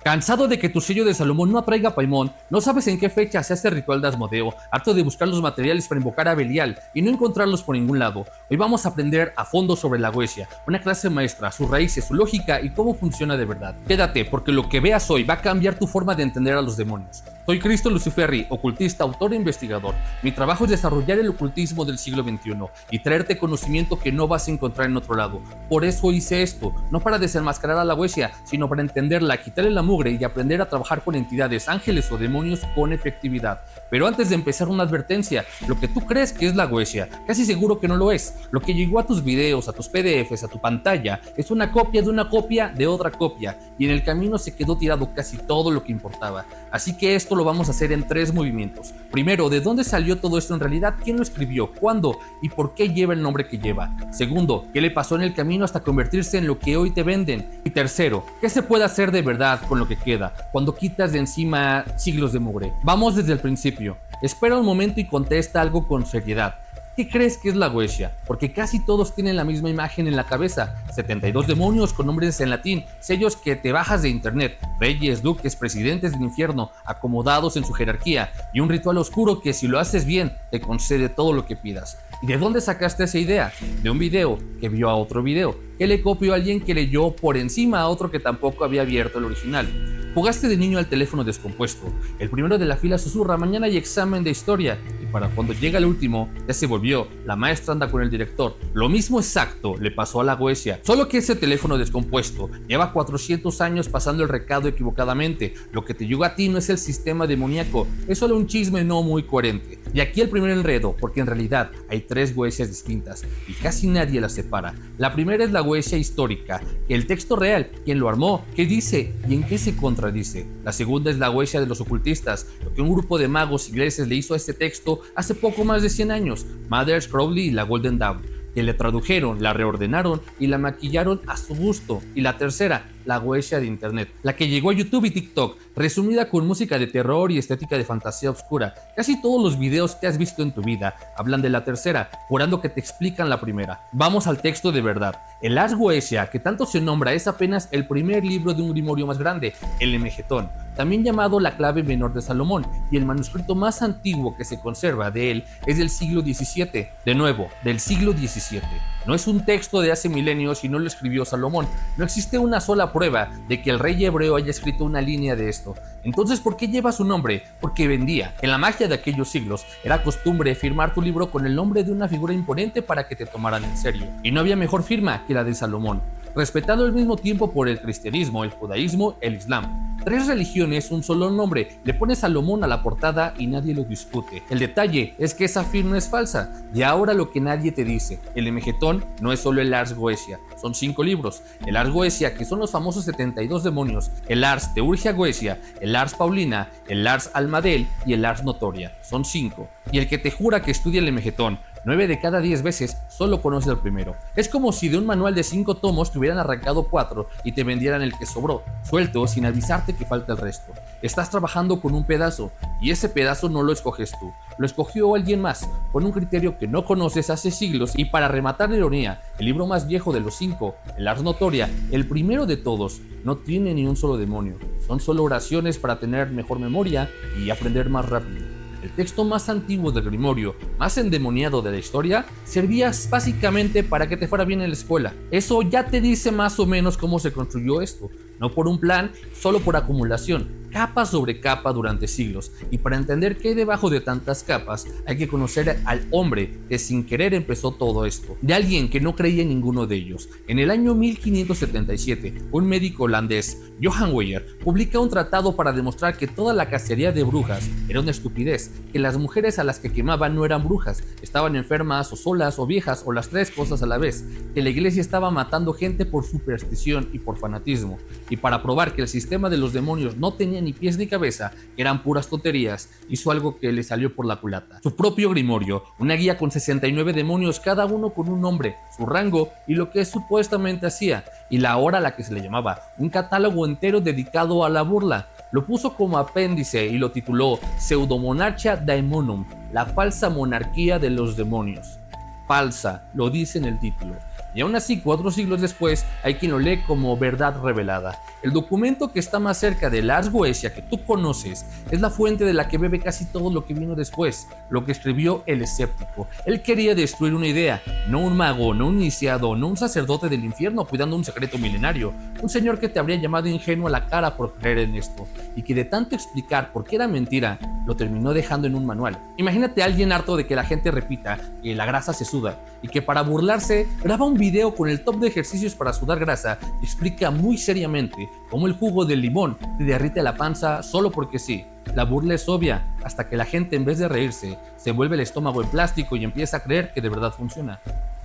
Cansado de que tu sello de Salomón no atraiga a Paimon, no sabes en qué fecha se hace el ritual de Asmodeo, harto de buscar los materiales para invocar a Belial y no encontrarlos por ningún lado. Hoy vamos a aprender a fondo sobre la Goetia, una clase maestra, sus raíces, su lógica y cómo funciona de verdad. Quédate, porque lo que veas hoy va a cambiar tu forma de entender a los demonios. Soy Cristo Luciferri, ocultista, autor e investigador. Mi trabajo es desarrollar el ocultismo del siglo XXI y traerte conocimiento que no vas a encontrar en otro lado. Por eso hice esto, no para desenmascarar a la Goetia, sino para entenderla, quitarle la mugre y aprender a trabajar con entidades, ángeles o demonios con efectividad. Pero antes de empezar, una advertencia: lo que tú crees que es la Goetia, casi seguro que no lo es. Lo que llegó a tus videos, a tus PDFs, a tu pantalla, es una copia de otra copia, y en el camino se quedó tirado casi todo lo que importaba. Así que esto lo vamos a hacer en 3 movimientos. Primero, ¿de dónde salió todo esto en realidad? ¿Quién lo escribió? ¿Cuándo? ¿Y por qué lleva el nombre que lleva? Segundo, ¿qué le pasó en el camino hasta convertirse en lo que hoy te venden? Y tercero, ¿qué se puede hacer de verdad con lo que queda cuando quitas de encima siglos de mugre? Vamos desde el principio. Espera un momento y contesta algo con seriedad. ¿Qué crees que es la Goetia? Porque casi todos tienen la misma imagen en la cabeza: 72 demonios con nombres en latín, sellos que te bajas de internet, reyes, duques, presidentes del infierno, acomodados en su jerarquía, y un ritual oscuro que, si lo haces bien, te concede todo lo que pidas. ¿Y de dónde sacaste esa idea? De un video que vio a otro video, que le copió a alguien que leyó por encima a otro que tampoco había abierto el original. Jugaste de niño al teléfono descompuesto. El primero de la fila susurra: mañana hay examen de historia, y para cuando llega el último, ya se volvió, la maestra anda con el director. Lo mismo exacto le pasó a la Goetia, solo que ese teléfono descompuesto lleva 400 años pasando el recado equivocadamente. Lo que te llegó a ti no es el sistema demoníaco, es solo un chisme no muy coherente. Y aquí el primer enredo, porque en realidad hay 3 Goetias distintas y casi nadie las separa. La primera es la Goetia histórica, el texto real, quién lo armó, qué dice y en qué se contradice. La segunda es la Goetia de los ocultistas, lo que un grupo de magos ingleses le hizo a este texto hace poco más de 100 años, Mathers, Crowley y la Golden Dawn, que le tradujeron, la reordenaron y la maquillaron a su gusto. Y la tercera, la Goetia de internet, la que llegó a YouTube y TikTok, resumida con música de terror y estética de fantasía oscura. Casi todos los videos que has visto en tu vida hablan de la tercera, jurando que te explican la primera. Vamos al texto de verdad. El Ars Goetia, que tanto se nombra, es apenas el primer libro de un grimorio más grande, el Emegetón, también llamado la clave menor de Salomón, y el manuscrito más antiguo que se conserva de él es del siglo XVII, de nuevo, del siglo XVII. No es un texto de hace milenios y no lo escribió Salomón. No existe una sola prueba de que el rey hebreo haya escrito una línea de esto. Entonces, ¿por qué lleva su nombre? Porque vendía. En la magia de aquellos siglos era costumbre firmar tu libro con el nombre de una figura imponente para que te tomaran en serio. Y no había mejor firma que la de Salomón, respetado al mismo tiempo por el cristianismo, el judaísmo, el islam. 3 religiones, un solo nombre. Le pone Salomón a la portada y nadie lo discute. El detalle es que esa firma es falsa. Y ahora lo que nadie te dice: el Emegetón no es solo el Ars Goetia, son 5 libros. El Ars Goetia, que son los famosos 72 demonios, el Ars Teurgia Goetia, el Ars Paulina, el Ars Almadel y el Ars Notoria. Son 5. Y el que te jura que estudia el Emegetón 9 de cada 10 veces solo conoce el primero. Es como si de un manual de 5 tomos te hubieran arrancado 4 y te vendieran el que sobró, suelto, sin avisarte que falta el resto. Estás trabajando con un pedazo, y ese pedazo no lo escoges tú, lo escogió alguien más, con un criterio que no conoces hace siglos. Y para rematar la ironía, el libro más viejo de los 5, el Ars Notoria, el primero de todos, no tiene ni un solo demonio. Son solo oraciones para tener mejor memoria y aprender más rápido. El texto más antiguo del grimorio, más endemoniado de la historia, servía básicamente para que te fuera bien en la escuela. Eso ya te dice más o menos cómo se construyó esto, no por un plan, solo por acumulación, capa sobre capa durante siglos. Y para entender qué hay debajo de tantas capas, hay que conocer al hombre que sin querer empezó todo esto, de alguien que no creía en ninguno de ellos. En el año 1577, un médico holandés, Johan Weyer, publica un tratado para demostrar que toda la cacería de brujas era una estupidez, que las mujeres a las que quemaban no eran brujas, estaban enfermas o solas o viejas o las 3 cosas a la vez, que la iglesia estaba matando gente por superstición y por fanatismo. Y para probar que el sistema de los demonios no tenía ni pies ni cabeza, eran puras tonterías, hizo algo que le salió por la culata: su propio grimorio, una guía con 69 demonios, cada uno con un nombre, su rango y lo que supuestamente hacía, y la hora a la que se le llamaba, un catálogo entero dedicado a la burla. Lo puso como apéndice y lo tituló Pseudomonarchia Daemonum, la falsa monarquía de los demonios. Falsa, lo dice en el título. y aún así 4 siglos después hay quien lo lee como verdad revelada. El documento que está más cerca del Ars Goetia que tú conoces es la fuente de la que bebe casi todo lo que vino después, lo que escribió el escéptico. Él quería destruir una idea, no un mago, no un iniciado, no un sacerdote del infierno cuidando un secreto milenario, un señor que te habría llamado ingenuo a la cara por creer en esto, y que de tanto explicar por qué era mentira, lo terminó dejando en un manual. Imagínate a alguien harto de que la gente repita que la grasa se suda, y que para burlarse graba un video con el top de ejercicios para sudar grasa y explica muy seriamente cómo el jugo del limón te derrite la panza solo porque sí. La burla es obvia, hasta que la gente en vez de reírse, se vuelve el estómago en plástico y empieza a creer que de verdad funciona.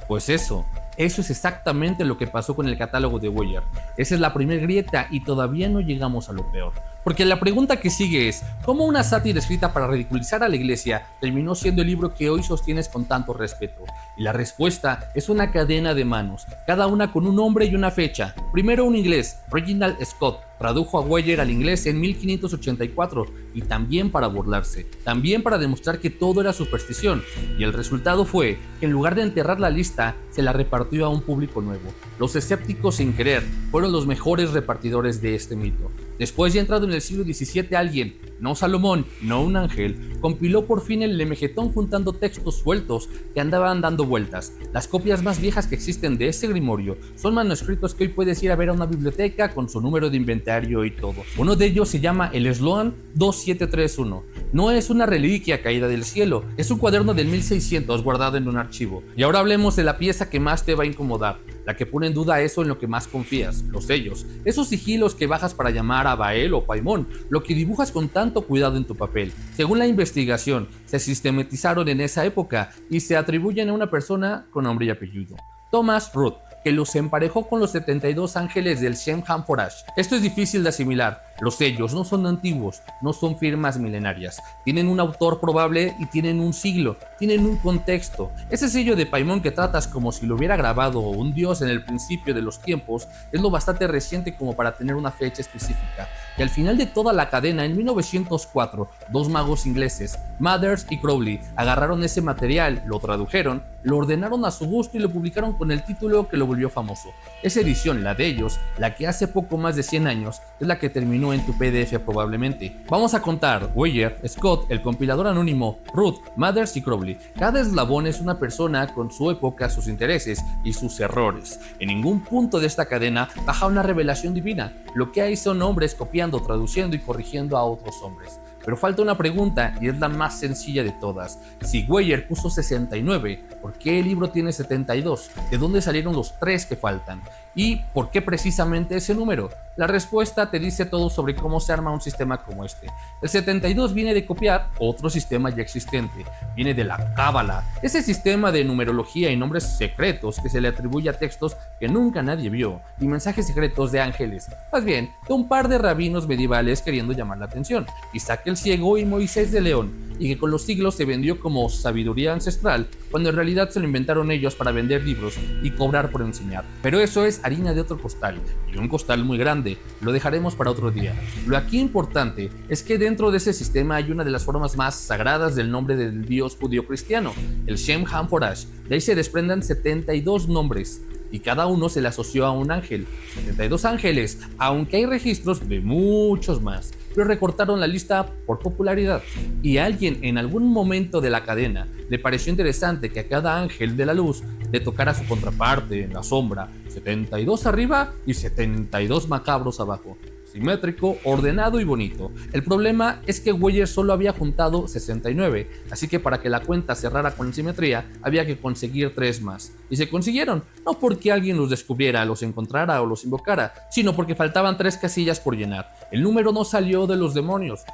Pues eso es exactamente lo que pasó con el catálogo de Weyer. Esa es la primera grieta y todavía no llegamos a lo peor. Porque la pregunta que sigue es, ¿cómo una sátira escrita para ridiculizar a la iglesia terminó siendo el libro que hoy sostienes con tanto respeto? Y la respuesta es una cadena de manos, cada una con un nombre y una fecha. Primero un inglés, Reginald Scott, tradujo a Weyer al inglés en 1584 y también para burlarse, también para demostrar que todo era superstición, y el resultado fue que en lugar de enterrar la lista, se la repartió a un público nuevo. Los escépticos sin querer fueron los mejores repartidores de este mito. Después, ya entrado en el siglo XVII, alguien, no Salomón, no un ángel, compiló por fin el Lemegetón juntando textos sueltos que andaban dando vueltas. Las copias más viejas que existen de ese grimorio son manuscritos que hoy puedes ir a ver a una biblioteca con su número de inventario y todo. Uno de ellos se llama el Sloan 2731. No es una reliquia caída del cielo, es un cuaderno del 1600 guardado en un archivo. Y ahora hablemos de la pieza que más te va a incomodar, la que pone en duda eso en lo que más confías, los sellos, esos sigilos que bajas para llamar a Baal o Paimón, lo que dibujas con tanto cuidado en tu papel. Según la investigación, se sistematizaron en esa época y se atribuyen a una persona con nombre y apellido, Thomas Ruth, que los emparejó con los 72 ángeles del Shem HaMephorash. Esto es difícil de asimilar. Los sellos no son antiguos, no son firmas milenarias. Tienen un autor probable y tienen un siglo, tienen un contexto. Ese sello de Paimón que tratas como si lo hubiera grabado un dios en el principio de los tiempos es lo bastante reciente como para tener una fecha específica. Y al final de toda la cadena, en 1904, dos magos ingleses, Mathers y Crowley, agarraron ese material, lo tradujeron, lo ordenaron a su gusto y lo publicaron con el título que lo volvió famoso. Esa edición, la de ellos, la que hace poco más de 100 años, es la que terminó en tu PDF probablemente. Vamos a contar Weyer, Scott, el compilador anónimo, Ruth, Mathers y Crowley. Cada eslabón es una persona con su época, sus intereses y sus errores. En ningún punto de esta cadena baja una revelación divina. Lo que hay son hombres copiando, traduciendo y corrigiendo a otros hombres. Pero falta una pregunta y es la más sencilla de todas. Si Weyer puso 69, ¿por qué el libro tiene 72? ¿De dónde salieron los 3 que faltan? ¿Y por qué precisamente ese número? La respuesta te dice todo sobre cómo se arma un sistema como este. El 72 viene de copiar otro sistema ya existente, viene de la Cábala, ese sistema de numerología y nombres secretos que se le atribuye a textos que nunca nadie vio, y mensajes secretos de ángeles, más bien de un par de rabinos medievales queriendo llamar la atención, Isaac el Ciego y Moisés de León, y que con los siglos se vendió como sabiduría ancestral, cuando en realidad se lo inventaron ellos para vender libros y cobrar por enseñar. Pero eso es harina de otro costal, y un costal muy grande, lo dejaremos para otro día. Lo aquí importante es que dentro de ese sistema hay una de las formas más sagradas del nombre del dios judío cristiano, el Shem HaMephorash. De ahí se desprenden 72 nombres, y cada uno se le asoció a un ángel. 72 ángeles, aunque hay registros de muchos más, pero recortaron la lista por popularidad. Y a alguien en algún momento de la cadena le pareció interesante que a cada ángel de la luz le tocara su contraparte en la sombra, 72 arriba y 72 macabros abajo. Simétrico, ordenado y bonito. El problema es que Weyer solo había juntado 69, así que para que la cuenta cerrara con simetría había que conseguir 3 más. Y se consiguieron, no porque alguien los descubriera, los encontrara o los invocara, sino porque faltaban 3 casillas por llenar. El número no salió de los demonios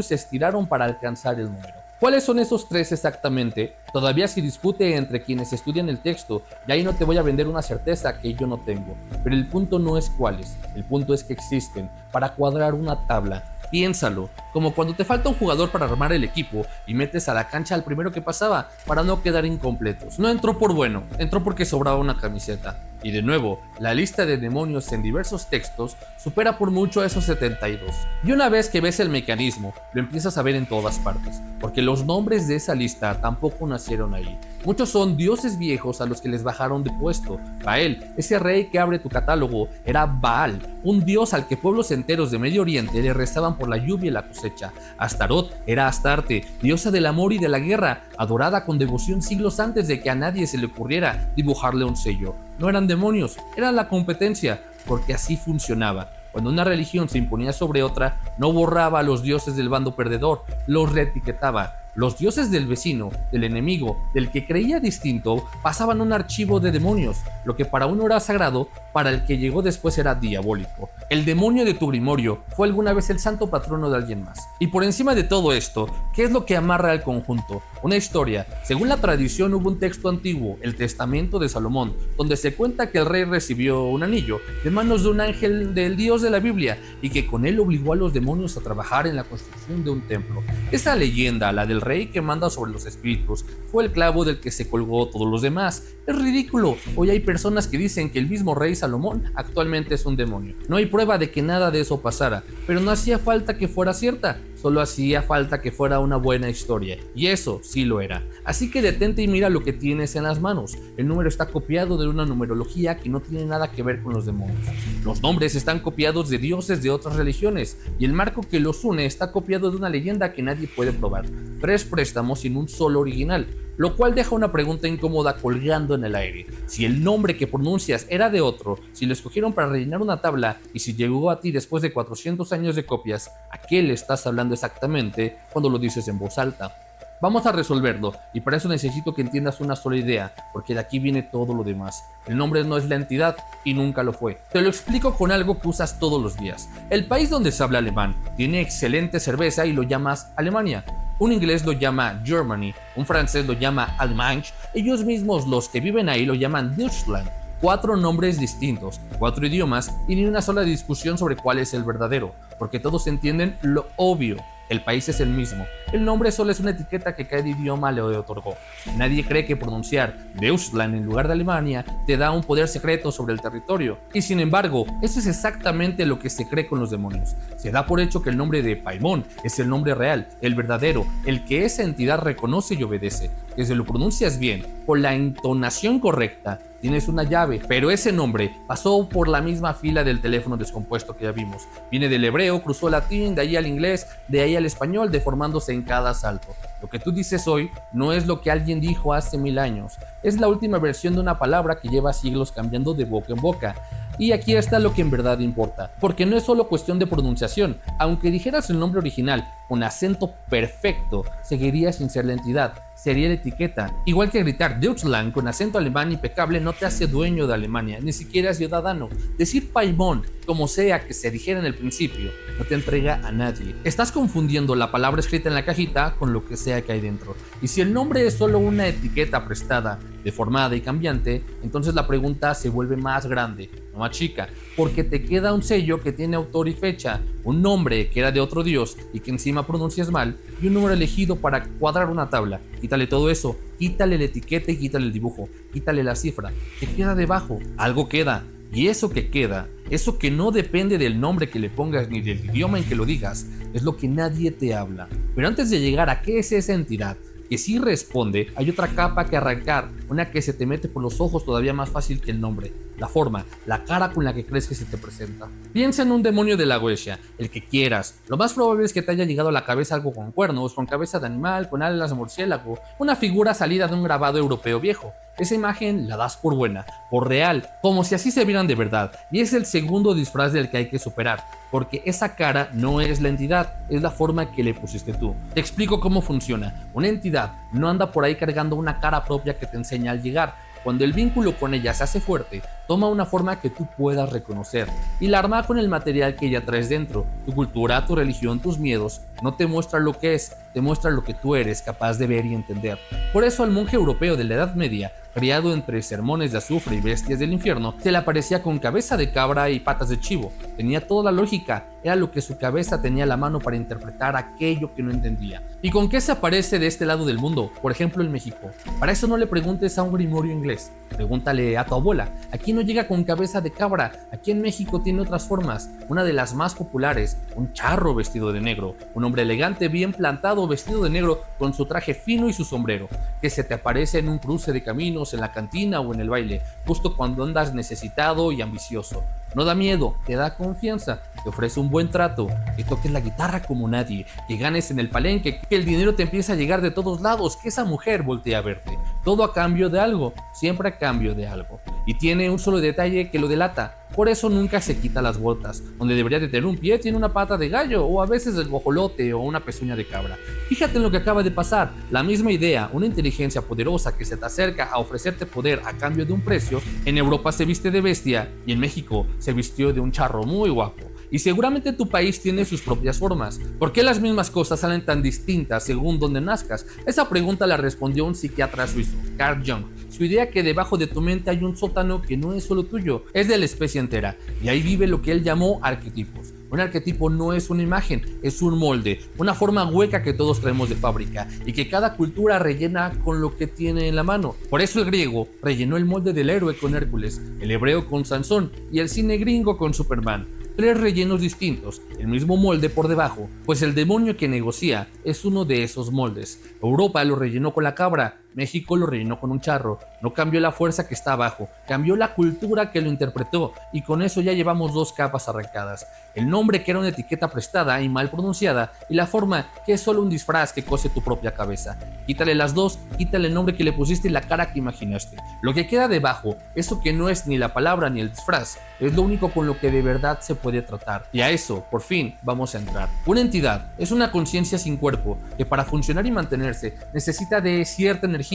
se estiraron para alcanzar el número. ¿Cuáles son esos 3 exactamente? Todavía se discute entre quienes estudian el texto, y ahí no te voy a vender una certeza que yo no tengo. Pero el punto no es cuáles, el punto es que existen, para cuadrar una tabla. Piénsalo, como cuando te falta un jugador para armar el equipo y metes a la cancha al primero que pasaba para no quedar incompletos. No entró por bueno, entró porque sobraba una camiseta. Y de nuevo, la lista de demonios en diversos textos supera por mucho a esos 72. Y una vez que ves el mecanismo, lo empiezas a ver en todas partes, porque los nombres de esa lista tampoco nacieron ahí. Muchos son dioses viejos a los que les bajaron de puesto. Baal, ese rey que abre tu catálogo, era Baal, un dios al que pueblos enteros de Medio Oriente le rezaban por la lluvia y la cosecha. Astarot era Astarte, diosa del amor y de la guerra, adorada con devoción siglos antes de que a nadie se le ocurriera dibujarle un sello. No eran demonios, era la competencia, porque así funcionaba. Cuando una religión se imponía sobre otra, no borraba a los dioses del bando perdedor, los reetiquetaba. Los dioses del vecino, del enemigo, del que creía distinto, pasaban un archivo de demonios. Lo que para uno era sagrado, para el que llegó después era diabólico. El demonio de tu grimorio fue alguna vez el santo patrono de alguien más. Y por encima de todo esto, ¿qué es lo que amarra al conjunto? Una historia. Según la tradición, hubo un texto antiguo, el Testamento de Salomón, donde se cuenta que el rey recibió un anillo de manos de un ángel del Dios de la Biblia y que con él obligó a los demonios a trabajar en la construcción de un templo. Esa leyenda, la del rey que manda sobre los espíritus, fue el clavo del que se colgó todos los demás. Es ridículo. Hoy hay personas que dicen que el mismo rey Salomón actualmente es un demonio. No hay prueba de que nada de eso pasara, pero no hacía falta que fuera cierta, solo hacía falta que fuera una buena historia, y eso sí lo era. Así que detente y mira lo que tienes en las manos. El número está copiado de una numerología que no tiene nada que ver con los demonios. Los nombres están copiados de dioses de otras religiones, y el marco que los une está copiado de una leyenda que nadie puede probar. 3 préstamos sin un solo original, lo cual deja una pregunta incómoda colgando en el aire. Si el nombre que pronuncias era de otro, si lo escogieron para rellenar una tabla y si llegó a ti después de 400 años de copias, ¿a qué le estás hablando exactamente cuando lo dices en voz alta? Vamos a resolverlo, y para eso necesito que entiendas una sola idea, porque de aquí viene todo lo demás. El nombre no es la entidad, y nunca lo fue. Te lo explico con algo que usas todos los días. El país donde se habla alemán tiene excelente cerveza y lo llamas Alemania. Un inglés lo llama Germany, un francés lo llama Allemagne, ellos mismos los que viven ahí lo llaman Deutschland. 4 nombres distintos, 4 idiomas y ni una sola discusión sobre cuál es el verdadero, porque todos entienden lo obvio. El país es el mismo. El nombre solo es una etiqueta que cada idioma le otorgó. Nadie cree que pronunciar Deutschland en lugar de Alemania te da un poder secreto sobre el territorio. Y sin embargo, eso es exactamente lo que se cree con los demonios. Se da por hecho que el nombre de Paimon es el nombre real, el verdadero, el que esa entidad reconoce y obedece. Que si lo pronuncias bien, con la entonación correcta, tienes una llave, pero ese nombre pasó por la misma fila del teléfono descompuesto que ya vimos. Viene del hebreo, cruzó al latín, de ahí al inglés, de ahí al español, deformándose en cada salto. Lo que tú dices hoy no es lo que alguien dijo hace 1000 años, es la última versión de una palabra que lleva siglos cambiando de boca en boca. Y aquí está lo que en verdad importa, porque no es solo cuestión de pronunciación. Aunque dijeras el nombre original con acento perfecto, seguiría sin ser la entidad, sería la etiqueta. Igual que gritar Deutschland con acento alemán impecable no te hace dueño de Alemania, ni siquiera ciudadano. Decir Paimon, como sea que se dijera en el principio, no te entrega a nadie. Estás confundiendo la palabra escrita en la cajita con lo que sea que hay dentro. Y si el nombre es solo una etiqueta prestada, deformada y cambiante, entonces la pregunta se vuelve más grande, no más chica, porque te queda un sello que tiene autor y fecha, un nombre que era de otro dios y que encima pronuncias mal, y un número elegido para cuadrar una tabla. Quítale todo eso, quítale la etiqueta y quítale el dibujo, quítale la cifra. ¿Qué queda debajo? Algo queda. Y eso que queda, eso que no depende del nombre que le pongas ni del idioma en que lo digas, es lo que nadie te habla. Pero antes de llegar a qué es esa entidad, que sí responde, hay otra capa que arrancar, una que se te mete por los ojos todavía más fácil que el nombre, la forma, la cara con la que crees que se te presenta. Piensa en un demonio de la Goetia, el que quieras. Lo más probable es que te haya llegado a la cabeza algo con cuernos, con cabeza de animal, con alas de murciélago, una figura salida de un grabado europeo viejo. Esa imagen la das por buena, por real, como si así se vieran de verdad, y es el segundo disfraz del que hay que superar, porque esa cara no es la entidad, es la forma que le pusiste tú. Te explico cómo funciona. Una entidad no anda por ahí cargando una cara propia que te enseña al llegar. Cuando el vínculo con ella se hace fuerte, toma una forma que tú puedas reconocer y la arma con el material que ella traes dentro. Tu cultura, tu religión, tus miedos no te muestran lo que es, te muestran lo que tú eres capaz de ver y entender. Por eso al monje europeo de la Edad Media, criado entre sermones de azufre y bestias del infierno, se le aparecía con cabeza de cabra y patas de chivo. Tenía toda la lógica, era lo que su cabeza tenía a la mano para interpretar aquello que no entendía. ¿Y con qué se aparece de este lado del mundo? Por ejemplo en México. Para eso no le preguntes a un grimorio inglés, pregúntale a tu abuela. Aquí no llega con cabeza de cabra. Aquí en México tiene otras formas. Una de las más populares, un charro vestido de negro, un hombre elegante bien plantado vestido de negro con su traje fino y su sombrero, que se te aparece en un cruce de caminos, en la cantina o en el baile, justo cuando andas necesitado y ambicioso. No da miedo, te da confianza, te ofrece un buen trato, que toques la guitarra como nadie, que ganes en el palenque, que el dinero te empiece a llegar de todos lados, que esa mujer voltee a verte. Todo a cambio de algo, siempre a cambio de algo. Y tiene un solo detalle que lo delata, por eso nunca se quita las botas. Donde debería de tener un pie tiene una pata de gallo, o a veces el guajolote o una pezuña de cabra. Fíjate en lo que acaba de pasar, la misma idea, una inteligencia poderosa que se te acerca a ofrecerte poder a cambio de un precio. En Europa se viste de bestia y en México se vistió de un charro muy guapo. Y seguramente tu país tiene sus propias formas. ¿Por qué las mismas cosas salen tan distintas según donde nazcas? Esa pregunta la respondió un psiquiatra suizo, Carl Jung. Su idea que debajo de tu mente hay un sótano que no es solo tuyo, es de la especie entera. Y ahí vive lo que él llamó arquetipos. Un arquetipo no es una imagen, es un molde, una forma hueca que todos traemos de fábrica y que cada cultura rellena con lo que tiene en la mano. Por eso el griego rellenó el molde del héroe con Hércules, el hebreo con Sansón y el cine gringo con Superman. Tres rellenos distintos, el mismo molde por debajo, pues el demonio que negocia es uno de esos moldes. Europa lo rellenó con la cabra, México lo rellenó con un charro. No cambió la fuerza que está abajo, cambió la cultura que lo interpretó, y con eso ya llevamos dos capas arrancadas. El nombre, que era una etiqueta prestada y mal pronunciada, y la forma, que es solo un disfraz que cose tu propia cabeza. Quítale las dos, quítale el nombre que le pusiste y la cara que imaginaste. Lo que queda debajo, eso que no es ni la palabra ni el disfraz, es lo único con lo que de verdad se puede tratar. Y a eso, por fin, vamos a entrar. Una entidad es una conciencia sin cuerpo, que para funcionar y mantenerse necesita de cierta energía,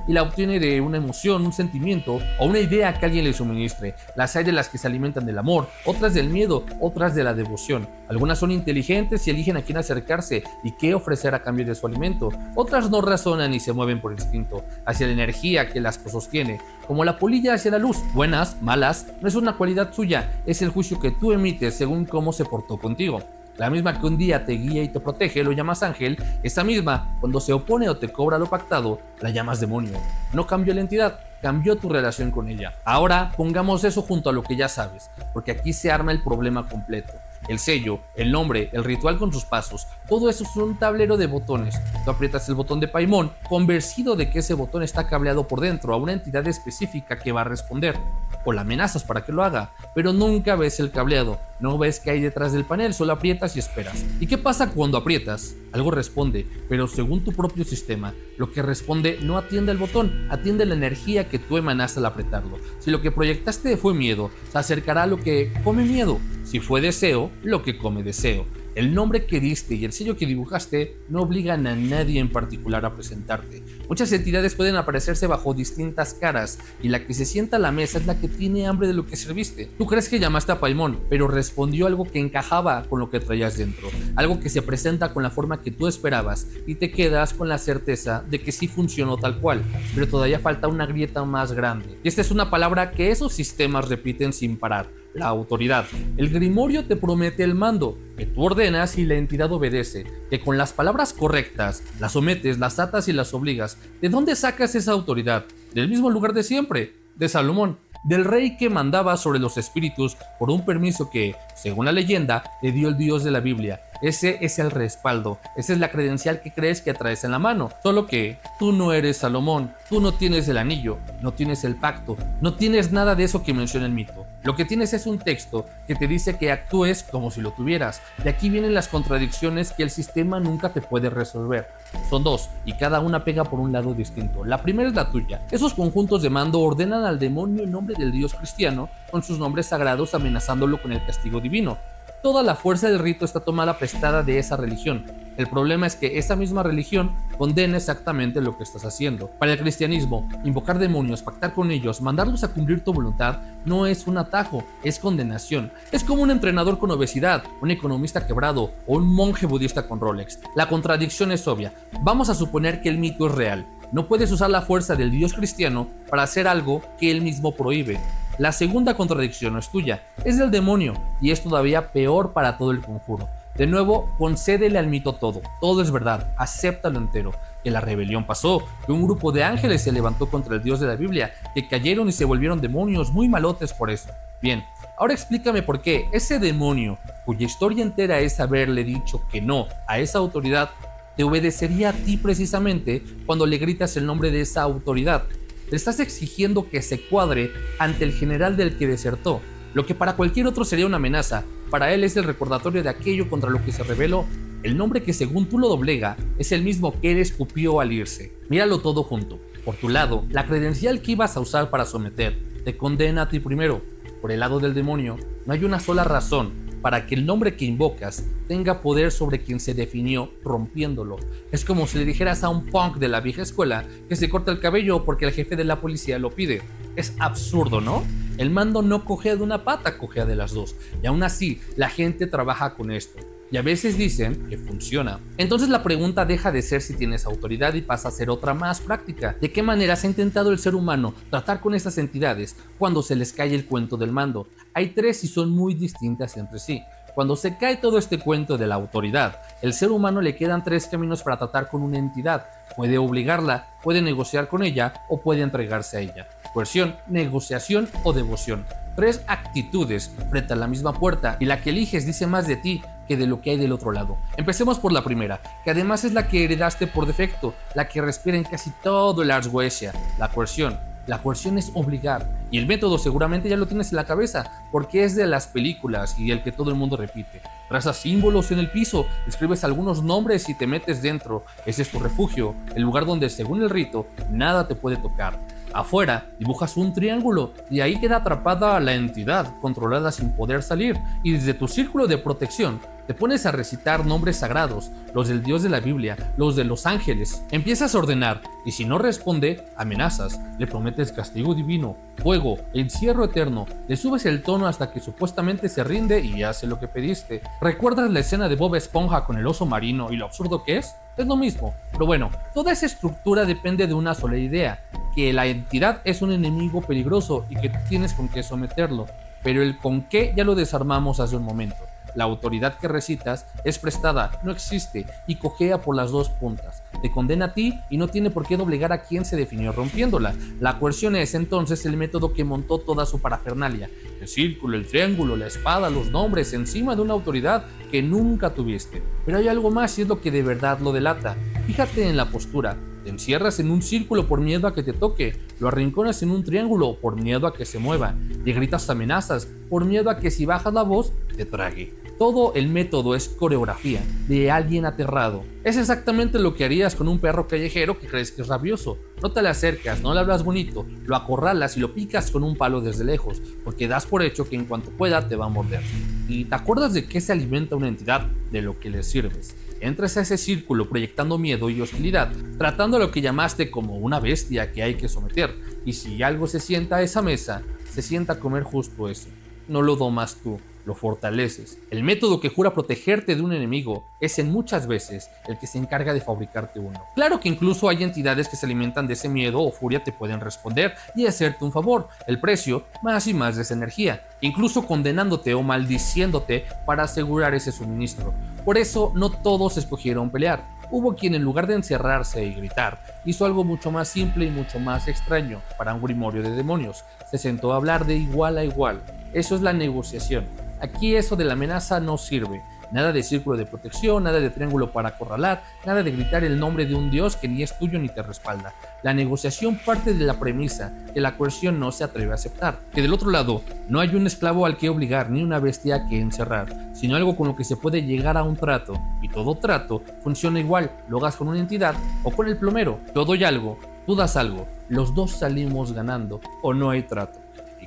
y la obtiene de una emoción, un sentimiento o una idea que alguien le suministre. Las hay de las que se alimentan del amor, otras del miedo, otras de la devoción. Algunas son inteligentes y eligen a quién acercarse y qué ofrecer a cambio de su alimento. Otras no razonan y se mueven por instinto, hacia la energía que las sostiene, como la polilla hacia la luz. Buenas, malas, no es una cualidad suya, es el juicio que tú emites según cómo se portó contigo. La misma que un día te guía y te protege, lo llamas ángel. Esa misma, cuando se opone o te cobra lo pactado, la llamas demonio. No cambió la entidad, cambió tu relación con ella. Ahora pongamos eso junto a lo que ya sabes, porque aquí se arma el problema completo. El sello, el nombre, el ritual con sus pasos, todo eso es un tablero de botones. Tú aprietas el botón de Paimon, convencido de que ese botón está cableado por dentro a una entidad específica que va a responder, o la amenazas para que lo haga, pero nunca ves el cableado, no ves qué hay detrás del panel, solo aprietas y esperas. ¿Y qué pasa cuando aprietas? Algo responde, pero según tu propio sistema, lo que responde no atiende al botón, atiende la energía que tú emanaste al apretarlo. Si lo que proyectaste fue miedo, se acercará a lo que come miedo. Si fue deseo, lo que come deseo. El nombre que diste y el sello que dibujaste no obligan a nadie en particular a presentarte. Muchas entidades pueden aparecerse bajo distintas caras y la que se sienta a la mesa es la que tiene hambre de lo que serviste. Tú crees que llamaste a Paimon, pero respondió algo que encajaba con lo que traías dentro, algo que se presenta con la forma que tú esperabas y te quedas con la certeza de que sí funcionó tal cual, pero todavía falta una grieta más grande. Y esta es una palabra que esos sistemas repiten sin parar: la autoridad. El grimorio te promete el mando, que tú ordenas y la entidad obedece, que con las palabras correctas las sometes, las atas y las obligas. ¿De dónde sacas esa autoridad? Del mismo lugar de siempre, de Salomón, del rey que mandaba sobre los espíritus por un permiso que, según la leyenda, le dio el Dios de la Biblia. Ese es el respaldo, esa es la credencial que crees que traes en la mano. Solo que tú no eres Salomón, tú no tienes el anillo, no tienes el pacto, no tienes nada de eso que menciona el mito. Lo que tienes es un texto que te dice que actúes como si lo tuvieras. De aquí vienen las contradicciones que el sistema nunca te puede resolver. Son dos, y cada una pega por un lado distinto. La primera es la tuya. Esos conjuntos de mando ordenan al demonio en nombre del Dios cristiano, con sus nombres sagrados amenazándolo con el castigo divino. Toda la fuerza del rito está tomada prestada de esa religión. El problema es que esa misma religión condena exactamente lo que estás haciendo. Para el cristianismo, invocar demonios, pactar con ellos, mandarlos a cumplir tu voluntad, no es un atajo, es condenación. Es como un entrenador con obesidad, un economista quebrado o un monje budista con Rolex. La contradicción es obvia. Vamos a suponer que el mito es real. No puedes usar la fuerza del Dios cristiano para hacer algo que él mismo prohíbe. La segunda contradicción no es tuya, es del demonio, y es todavía peor para todo el conjuro. De nuevo, concédele al mito todo. Todo es verdad. Acéptalo entero. Que la rebelión pasó, que un grupo de ángeles se levantó contra el Dios de la Biblia, que cayeron y se volvieron demonios muy malotes por eso. Bien, ahora explícame por qué ese demonio, cuya historia entera es haberle dicho que no a esa autoridad, te obedecería a ti precisamente cuando le gritas el nombre de esa autoridad. Le estás exigiendo que se cuadre ante el general del que desertó. Lo que para cualquier otro sería una amenaza, para él es el recordatorio de aquello contra lo que se rebeló. El nombre que según tú lo doblega es el mismo que él escupió al irse. Míralo todo junto. Por tu lado, la credencial que ibas a usar para someter te condena a ti primero. Por el lado del demonio, no hay una sola razón para que el nombre que invocas tenga poder sobre quien se definió rompiéndolo. Es como si le dijeras a un punk de la vieja escuela que se corta el cabello porque el jefe de la policía lo pide. Es absurdo, ¿no? El mando no cojea de una pata, cojea de las dos. Y aún así, la gente trabaja con esto. Y a veces dicen que funciona. Entonces la pregunta deja de ser si tienes autoridad y pasa a ser otra más práctica. ¿De qué maneras ha intentado el ser humano tratar con estas entidades cuando se les cae el cuento del mando? Hay tres y son muy distintas entre sí. Cuando se cae todo este cuento de la autoridad, el ser humano le quedan tres caminos para tratar con una entidad. Puede obligarla, puede negociar con ella o puede entregarse a ella. Coerción, negociación o devoción. Tres actitudes frente a la misma puerta y la que eliges dice más de ti que de lo que hay del otro lado. Empecemos por la primera, que además es la que heredaste por defecto, la que respira en casi todo el Ars Goetia, la coerción. La coerción es obligar, y el método seguramente ya lo tienes en la cabeza, porque es de las películas y el que todo el mundo repite. Trazas símbolos en el piso, escribes algunos nombres y te metes dentro. Ese es tu refugio, el lugar donde, según el rito, nada te puede tocar. Afuera dibujas un triángulo y ahí queda atrapada la entidad, controlada sin poder salir, y desde tu círculo de protección te pones a recitar nombres sagrados, los del Dios de la Biblia, los de los ángeles. Empiezas a ordenar, y si no responde, amenazas, le prometes castigo divino, fuego, encierro eterno, le subes el tono hasta que supuestamente se rinde y hace lo que pediste. ¿Recuerdas la escena de Bob Esponja con el oso marino y lo absurdo que es? Es lo mismo, pero bueno, toda esa estructura depende de una sola idea, que la entidad es un enemigo peligroso y que tú tienes con qué someterlo, pero el con qué ya lo desarmamos hace un momento. La autoridad que recitas es prestada, no existe y cojea por las dos puntas. Te condena a ti y no tiene por qué doblegar a quien se definió rompiéndola. La coerción es entonces el método que montó toda su parafernalia. El círculo, el triángulo, la espada, los nombres encima de una autoridad que nunca tuviste. Pero hay algo más y es lo que de verdad lo delata. Fíjate en la postura. Te encierras en un círculo por miedo a que te toque, lo arrinconas en un triángulo por miedo a que se mueva, le gritas amenazas por miedo a que si bajas la voz te trague. Todo el método es coreografía de alguien aterrado. Es exactamente lo que harías con un perro callejero que crees que es rabioso. No te le acercas, no le hablas bonito, lo acorralas y lo picas con un palo desde lejos, porque das por hecho que en cuanto pueda te va a morder. ¿Y te acuerdas de qué se alimenta una entidad? De lo que le sirves. Entras a ese círculo proyectando miedo y hostilidad, tratando a lo que llamaste como una bestia que hay que someter, y si algo se sienta a esa mesa, se sienta a comer justo eso. No lo domas tú, lo fortaleces. El método que jura protegerte de un enemigo es en muchas veces el que se encarga de fabricarte uno. Claro que incluso hay entidades que se alimentan de ese miedo o furia, te pueden responder y hacerte un favor. El precio, más y más de esa energía, incluso condenándote o maldiciéndote para asegurar ese suministro. Por eso no todos escogieron pelear. Hubo quien en lugar de encerrarse y gritar, hizo algo mucho más simple y mucho más extraño para un grimorio de demonios. Se sentó a hablar de igual a igual. Eso es la negociación. Aquí eso de la amenaza no sirve. Nada de círculo de protección, nada de triángulo para acorralar, nada de gritar el nombre de un dios que ni es tuyo ni te respalda. La negociación parte de la premisa que la coerción no se atreve a aceptar, que del otro lado no hay un esclavo al que obligar ni una bestia que encerrar, sino algo con lo que se puede llegar a un trato, y todo trato funciona igual, lo hagas con una entidad o con el plomero. Yo doy algo, tú das algo, los dos salimos ganando o no hay trato.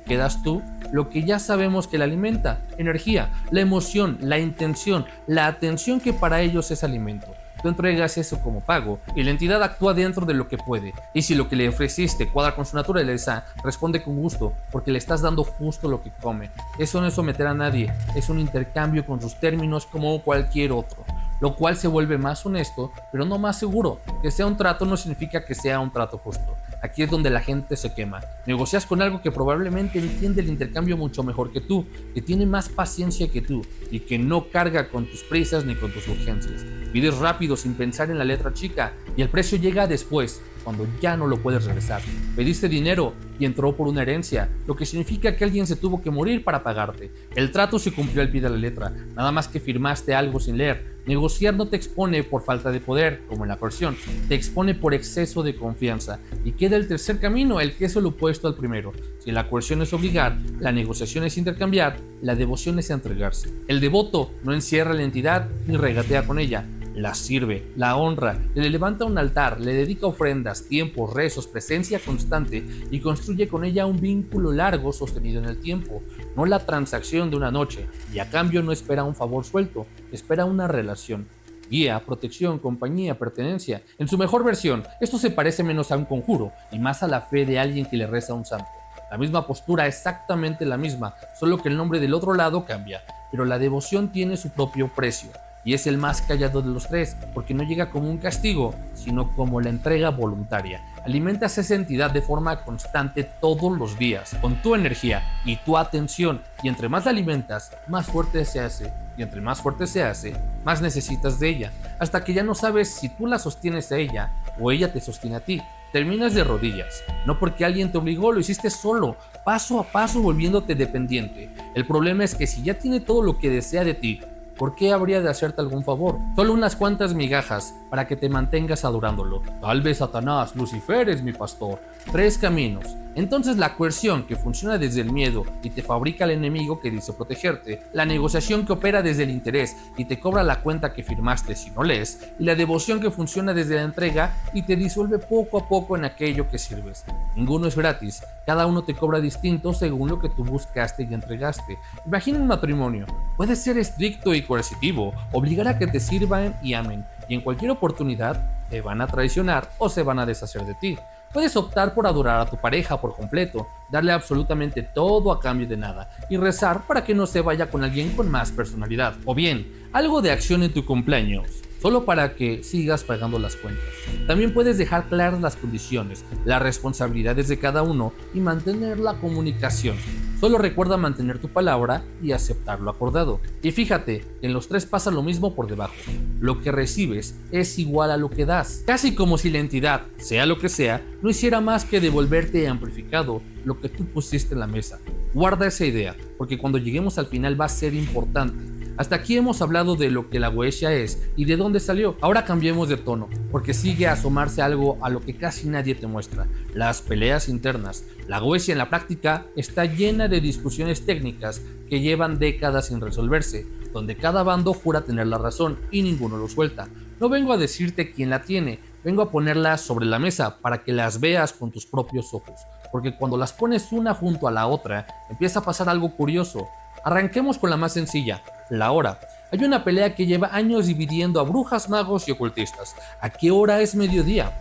Quedas tú, lo que ya sabemos que la alimenta, energía, la emoción, la intención, la atención que para ellos es alimento. Tú entregas eso como pago y la entidad actúa dentro de lo que puede. Y si lo que le ofreciste cuadra con su naturaleza, responde con gusto, porque le estás dando justo lo que come. Eso no es someter a nadie, es un intercambio con sus términos como cualquier otro. Lo cual se vuelve más honesto, pero no más seguro. Que sea un trato no significa que sea un trato justo. Aquí es donde la gente se quema. Negocias con algo que probablemente entiende el intercambio mucho mejor que tú, que tiene más paciencia que tú y que no carga con tus prisas ni con tus urgencias. Pides rápido sin pensar en la letra chica y el precio llega después, cuando ya no lo puedes regresar. Pediste dinero y entró por una herencia, lo que significa que alguien se tuvo que morir para pagarte. El trato se cumplió al pie de la letra, nada más que firmaste algo sin leer. Negociar no te expone por falta de poder, como en la coerción, te expone por exceso de confianza. Y queda el tercer camino, el que es el opuesto al primero. Si la coerción es obligar, la negociación es intercambiar, la devoción es entregarse. El devoto no encierra la entidad ni regatea con ella, la sirve, la honra, le levanta un altar, le dedica ofrendas, tiempos, rezos, presencia constante y construye con ella un vínculo largo sostenido en el tiempo, no la transacción de una noche, y a cambio no espera un favor suelto, espera una relación. Guía, protección, compañía, pertenencia. En su mejor versión, esto se parece menos a un conjuro y más a la fe de alguien que le reza a un santo. La misma postura, exactamente la misma, solo que el nombre del otro lado cambia, pero la devoción tiene su propio precio. Y es el más callado de los tres, porque no llega como un castigo, sino como la entrega voluntaria. Alimentas esa entidad de forma constante todos los días, con tu energía y tu atención, y entre más la alimentas, más fuerte se hace, y entre más fuerte se hace, más necesitas de ella, hasta que ya no sabes si tú la sostienes a ella o ella te sostiene a ti. Terminas de rodillas, no porque alguien te obligó, lo hiciste solo, paso a paso volviéndote dependiente. El problema es que si ya tiene todo lo que desea de ti, ¿por qué habría de hacerte algún favor? Solo unas cuantas migajas para que te mantengas adorándolo. Tal vez Satanás, Lucifer es mi pastor. 3 caminos. Entonces la coerción que funciona desde el miedo y te fabrica al enemigo que dice protegerte, la negociación que opera desde el interés y te cobra la cuenta que firmaste si no lees, y la devoción que funciona desde la entrega y te disuelve poco a poco en aquello que sirves. Ninguno es gratis, cada uno te cobra distinto según lo que tú buscaste y entregaste. Imagina un matrimonio, puede ser estricto y coercitivo, obligar a que te sirvan y amen, y en cualquier oportunidad te van a traicionar o se van a deshacer de ti. Puedes optar por adorar a tu pareja por completo, darle absolutamente todo a cambio de nada y rezar para que no se vaya con alguien con más personalidad. O bien, algo de acción en tu cumpleaños, solo para que sigas pagando las cuentas. También puedes dejar claras las condiciones, las responsabilidades de cada uno y mantener la comunicación. Solo recuerda mantener tu palabra y aceptar lo acordado. Y fíjate, en los 3 pasa lo mismo por debajo. Lo que recibes es igual a lo que das. Casi como si la entidad, sea lo que sea, no hiciera más que devolverte amplificado lo que tú pusiste en la mesa. Guarda esa idea, porque cuando lleguemos al final va a ser importante. Hasta aquí hemos hablado de lo que la Goetia es y de dónde salió. Ahora cambiemos de tono, porque sigue a asomarse algo a lo que casi nadie te muestra: las peleas internas. La Goetia en la práctica está llena de discusiones técnicas que llevan décadas sin resolverse, donde cada bando jura tener la razón y ninguno lo suelta. No vengo a decirte quién la tiene, vengo a ponerlas sobre la mesa para que las veas con tus propios ojos, porque cuando las pones una junto a la otra, empieza a pasar algo curioso. Arranquemos con la más sencilla, la hora. Hay una pelea que lleva años dividiendo a brujas, magos y ocultistas. ¿A qué hora es mediodía?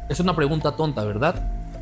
Es una pregunta tonta, ¿verdad?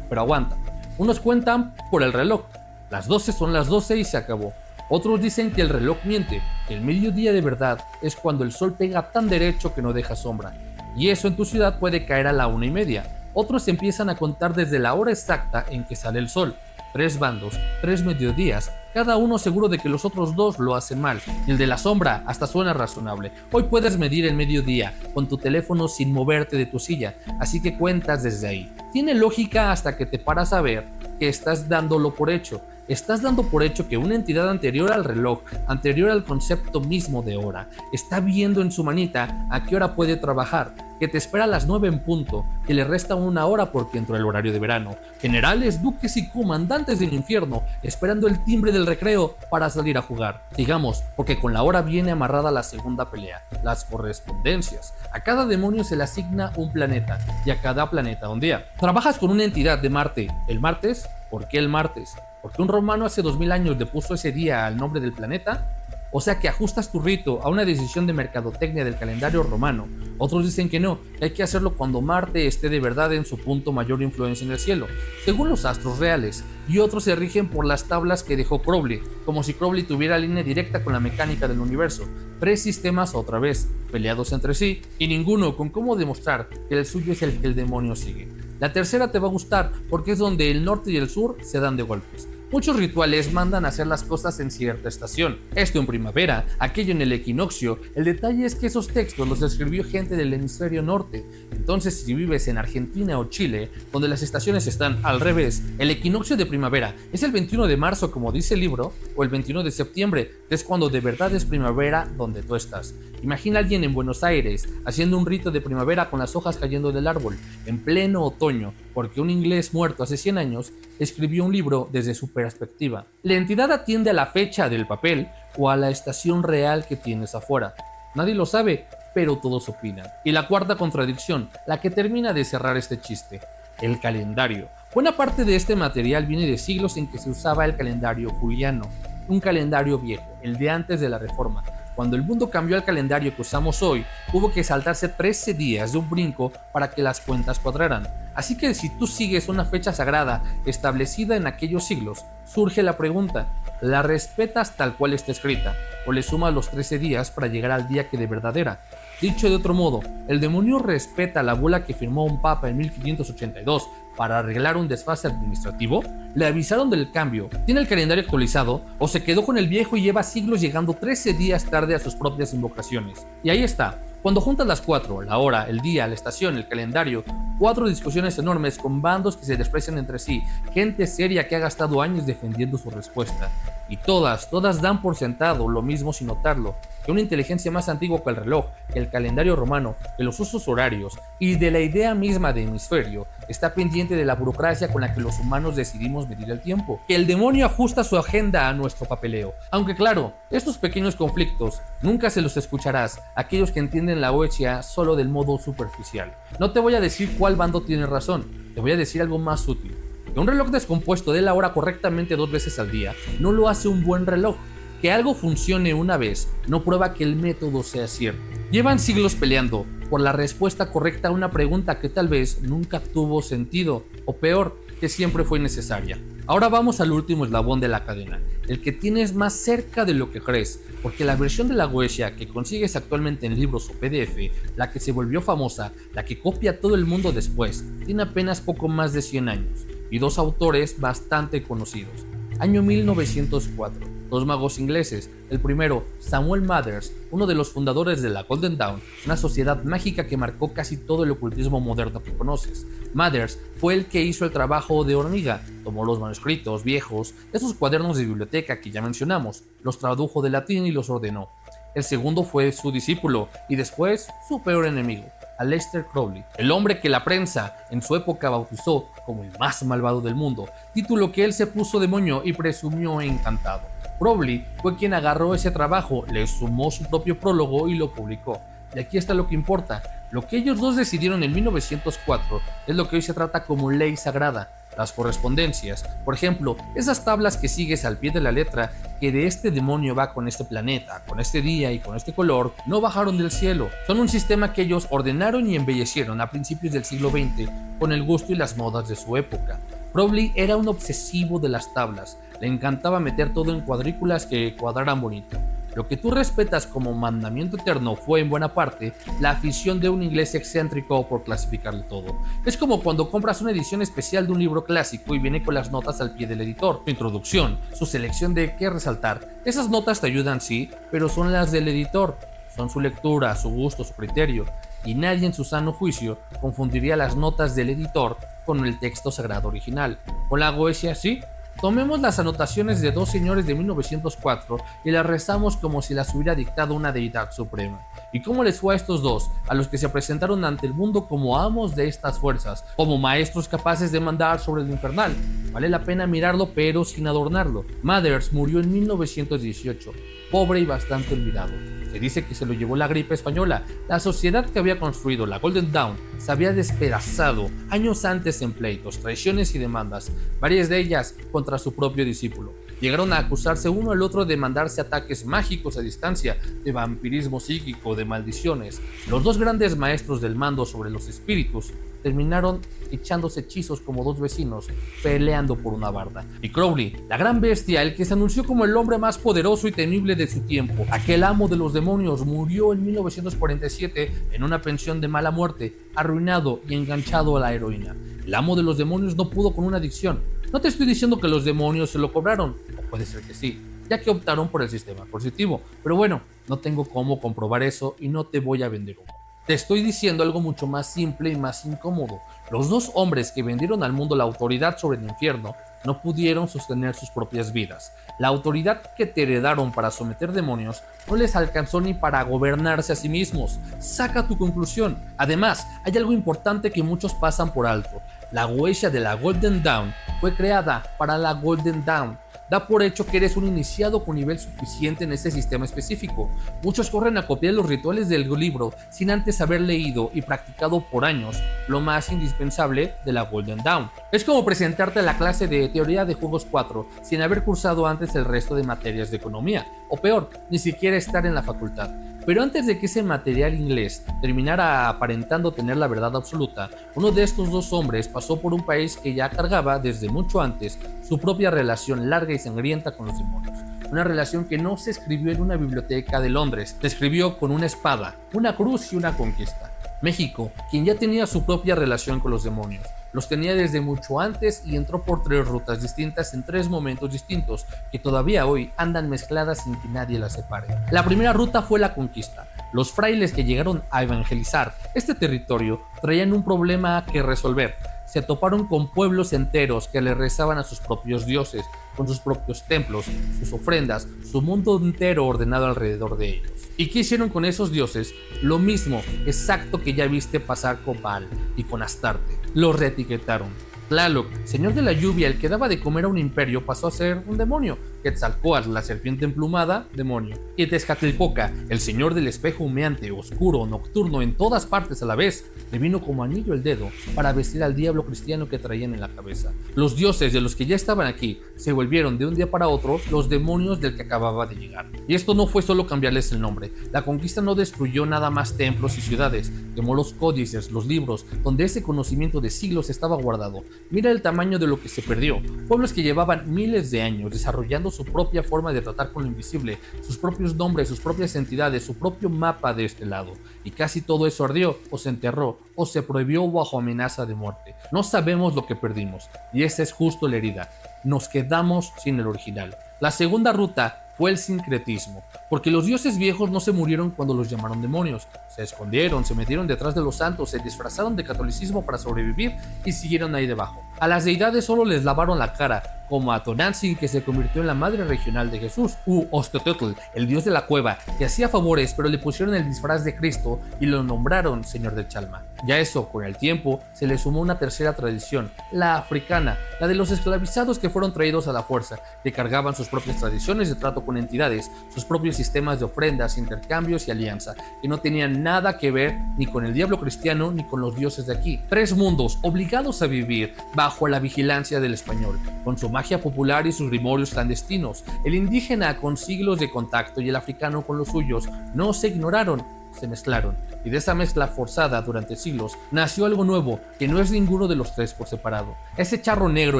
Pero aguanta. Unos cuentan por el reloj. Las 12 son las 12 y se acabó. Otros dicen que el reloj miente, que el mediodía de verdad es cuando el sol pega tan derecho que no deja sombra. Y eso en tu ciudad puede caer a la 1:30. Otros empiezan a contar desde la hora exacta en que sale el sol. 3 bandos, 3 mediodías, cada uno seguro de que los otros 2 lo hacen mal. El de la sombra hasta suena razonable. Hoy puedes medir el mediodía con tu teléfono sin moverte de tu silla, así que cuentas desde ahí. Tiene lógica hasta que te paras a ver que estás dándolo por hecho. Estás dando por hecho que una entidad anterior al reloj, anterior al concepto mismo de hora, está viendo en su manita a qué hora puede trabajar, que te espera a las 9 en punto, que le resta 1 hora porque entró el horario de verano. Generales, duques y comandantes del infierno esperando el timbre del recreo para salir a jugar. Sigamos, porque con la hora viene amarrada la segunda pelea, las correspondencias. A cada demonio se le asigna un planeta y a cada planeta un día. Trabajas con una entidad de Marte. ¿El martes? ¿Por qué el martes? ¿Porque un romano hace 2000 años le puso ese día al nombre del planeta? O sea que ajustas tu rito a una decisión de mercadotecnia del calendario romano. Otros dicen que no, que hay que hacerlo cuando Marte esté de verdad en su punto mayor influencia en el cielo, según los astros reales, y otros se rigen por las tablas que dejó Crowley, como si Crowley tuviera línea directa con la mecánica del universo. 3 sistemas otra vez, peleados entre sí, y ninguno con cómo demostrar que el suyo es el que el demonio sigue. La tercera te va a gustar porque es donde el norte y el sur se dan de golpes. Muchos rituales mandan a hacer las cosas en cierta estación, esto en primavera, aquello en el equinoccio. El detalle es que esos textos los escribió gente del hemisferio norte. Entonces, si vives en Argentina o Chile, donde las estaciones están al revés, el equinoccio de primavera es el 21 de marzo, como dice el libro, o el 21 de septiembre, que es cuando de verdad es primavera donde tú estás. Imagina a alguien en Buenos Aires haciendo un rito de primavera con las hojas cayendo del árbol, en pleno otoño, porque un inglés muerto hace 100 años escribió un libro desde su perspectiva. La entidad atiende a la fecha del papel o a la estación real que tienes afuera. Nadie lo sabe, pero todos opinan. Y la cuarta contradicción, la que termina de cerrar este chiste, el calendario. Buena parte de este material viene de siglos en que se usaba el calendario juliano, un calendario viejo, el de antes de la Reforma. Cuando el mundo cambió al calendario que usamos hoy, hubo que saltarse 13 días de un brinco para que las cuentas cuadraran. Así que si tú sigues una fecha sagrada establecida en aquellos siglos, surge la pregunta, ¿la respetas tal cual está escrita? ¿O le sumas los 13 días para llegar al día que de verdad era? Dicho de otro modo, ¿el demonio respeta la bula que firmó un papa en 1582 para arreglar un desfase administrativo? ¿Le avisaron del cambio? ¿Tiene el calendario actualizado? ¿O se quedó con el viejo y lleva siglos llegando 13 días tarde a sus propias invocaciones? Y ahí está. Cuando juntas las 4, la hora, el día, la estación, el calendario, 4 discusiones enormes con bandos que se desprecian entre sí, gente seria que ha gastado años defendiendo su respuesta. Y todas dan por sentado lo mismo sin notarlo, que una inteligencia más antigua que el reloj, que el calendario romano, que los usos horarios y de la idea misma de hemisferio, está pendiente de la burocracia con la que los humanos decidimos medir el tiempo, que el demonio ajusta su agenda a nuestro papeleo. Aunque claro, estos pequeños conflictos nunca se los escucharás a aquellos que entienden la OECHA solo del modo superficial. No te voy a decir cuál bando tiene razón, te voy a decir algo más útil. Que un reloj descompuesto dé la hora correctamente 2 veces al día no lo hace un buen reloj. Que algo funcione una vez no prueba que el método sea cierto. Llevan siglos peleando por la respuesta correcta a una pregunta que tal vez nunca tuvo sentido, o peor, que siempre fue necesaria. Ahora vamos al último eslabón de la cadena, el que tienes más cerca de lo que crees, porque la versión de la Goetia que consigues actualmente en libros o PDF, la que se volvió famosa, la que copia todo el mundo después, tiene apenas poco más de 100 años, y 2 autores bastante conocidos. Año 1904. 2 magos ingleses, el primero, Samuel Mathers, uno de los fundadores de la Golden Dawn, una sociedad mágica que marcó casi todo el ocultismo moderno que conoces. Mathers fue el que hizo el trabajo de hormiga, tomó los manuscritos viejos, esos cuadernos de biblioteca que ya mencionamos, los tradujo del latín y los ordenó. El segundo fue su discípulo y después su peor enemigo, Aleister Crowley, el hombre que la prensa en su época bautizó como el más malvado del mundo, título que él se puso de moño y presumió encantado. Crowley fue quien agarró ese trabajo, le sumó su propio prólogo y lo publicó. Y aquí está lo que importa, lo que ellos dos decidieron en 1904 es lo que hoy se trata como ley sagrada. Las correspondencias, por ejemplo, esas tablas que sigues al pie de la letra, que de este demonio va con este planeta, con este día y con este color, no bajaron del cielo. Son un sistema que ellos ordenaron y embellecieron a principios del siglo XX con el gusto y las modas de su época. Crowley era un obsesivo de las tablas, le encantaba meter todo en cuadrículas que cuadraran bonito. Lo que tú respetas como mandamiento eterno fue en buena parte la afición de un inglés excéntrico por clasificarlo todo. Es como cuando compras una edición especial de un libro clásico y viene con las notas al pie del editor, su introducción, su selección de qué resaltar. Esas notas te ayudan sí, pero son las del editor, son su lectura, su gusto, su criterio, y nadie en su sano juicio confundiría las notas del editor con el texto sagrado original. Con la Goetia sí. Tomemos las anotaciones de 2 señores de 1904 y las rezamos como si las hubiera dictado una deidad suprema. ¿Y cómo les fue a estos dos, a los que se presentaron ante el mundo como amos de estas fuerzas, como maestros capaces de mandar sobre el infernal? Vale la pena mirarlo pero sin adornarlo. Mathers murió en 1918, pobre y bastante olvidado. Se dice que se lo llevó la gripe española. La sociedad que había construido la Golden Dawn se había despedazado años antes en pleitos, traiciones y demandas, varias de ellas contra su propio discípulo. Llegaron a acusarse uno al otro de mandarse ataques mágicos a distancia, de vampirismo psíquico, de maldiciones. Los 2 grandes maestros del mando sobre los espíritus terminaron echándose hechizos como dos vecinos, peleando por una barda. Y Crowley, la gran bestia, el que se anunció como el hombre más poderoso y temible de su tiempo, aquel amo de los demonios, murió en 1947 en una pensión de mala muerte, arruinado y enganchado a la heroína. El amo de los demonios no pudo con una adicción. No te estoy diciendo que los demonios se lo cobraron, o puede ser que sí, ya que optaron por el sistema coercitivo, pero bueno, no tengo cómo comprobar eso y no te voy a vender humo. Te estoy diciendo algo mucho más simple y más incómodo. Los dos hombres que vendieron al mundo la autoridad sobre el infierno no pudieron sostener sus propias vidas. La autoridad que te heredaron para someter demonios no les alcanzó ni para gobernarse a sí mismos. Saca tu conclusión. Además, hay algo importante que muchos pasan por alto. La huella de la Golden Dawn fue creada para la Golden Dawn. Da por hecho que eres un iniciado con nivel suficiente en ese sistema específico. Muchos corren a copiar los rituales del libro sin antes haber leído y practicado por años lo más indispensable de la Golden Dawn. Es como presentarte a la clase de Teoría de Juegos 4 sin haber cursado antes el resto de materias de economía, o peor, ni siquiera estar en la facultad. Pero antes de que ese material inglés terminara aparentando tener la verdad absoluta, uno de estos dos hombres pasó por un país que ya cargaba desde mucho antes su propia relación larga y sangrienta con los demonios. Una relación que no se escribió en una biblioteca de Londres, se escribió con una espada, una cruz y una conquista. México, quien ya tenía su propia relación con los demonios, los tenía desde mucho antes y entró por 3 rutas distintas en 3 momentos distintos que todavía hoy andan mezcladas sin que nadie las separe. La primera ruta fue la conquista. Los frailes que llegaron a evangelizar este territorio traían un problema que resolver. Se toparon con pueblos enteros que le rezaban a sus propios dioses, con sus propios templos, sus ofrendas, su mundo entero ordenado alrededor de ellos. ¿Y qué hicieron con esos dioses? Lo mismo, exacto que ya viste pasar con Baal y con Astarte. Los reetiquetaron. Tlaloc, señor de la lluvia, el que daba de comer a un imperio, pasó a ser un demonio. Quetzalcóatl, la serpiente emplumada, demonio. Y Tezcatlipoca, el señor del espejo humeante, oscuro, nocturno, en todas partes a la vez, le vino como anillo el dedo para vestir al diablo cristiano que traían en la cabeza. Los dioses de los que ya estaban aquí se volvieron de un día para otro los demonios del que acababa de llegar. Y esto no fue solo cambiarles el nombre. La conquista no destruyó nada más templos y ciudades, quemó los códices, los libros, donde ese conocimiento de siglos estaba guardado. Mira el tamaño de lo que se perdió. Pueblos que llevaban miles de años desarrollando su propia forma de tratar con lo invisible, sus propios nombres, sus propias entidades, su propio mapa de este lado. Y casi todo eso ardió, o se enterró, o se prohibió bajo amenaza de muerte. No sabemos lo que perdimos, y esa es justo la herida. Nos quedamos sin el original. La segunda ruta fue el sincretismo, porque los dioses viejos no se murieron cuando los llamaron demonios, se escondieron, se metieron detrás de los santos, se disfrazaron de catolicismo para sobrevivir y siguieron ahí debajo. A las deidades solo les lavaron la cara, como a Tonantzin, que se convirtió en la madre regional de Jesús, u Osteotl, el dios de la cueva, que hacía favores pero le pusieron el disfraz de Cristo y lo nombraron señor del Chalma. Ya eso, con el tiempo, se le sumó una tercera tradición, la africana, la de los esclavizados que fueron traídos a la fuerza, que cargaban sus propias tradiciones de trato con entidades, sus propios sistemas de ofrendas, intercambios y alianza, que no tenían nada que ver ni con el diablo cristiano ni con los dioses de aquí. 3 mundos obligados a vivir bajo la vigilancia del español, con su magia popular y sus grimorios clandestinos. El indígena con siglos de contacto y el africano con los suyos no se ignoraron, se mezclaron, y de esa mezcla forzada durante siglos nació algo nuevo que no es ninguno de los 3 por separado. Ese charro negro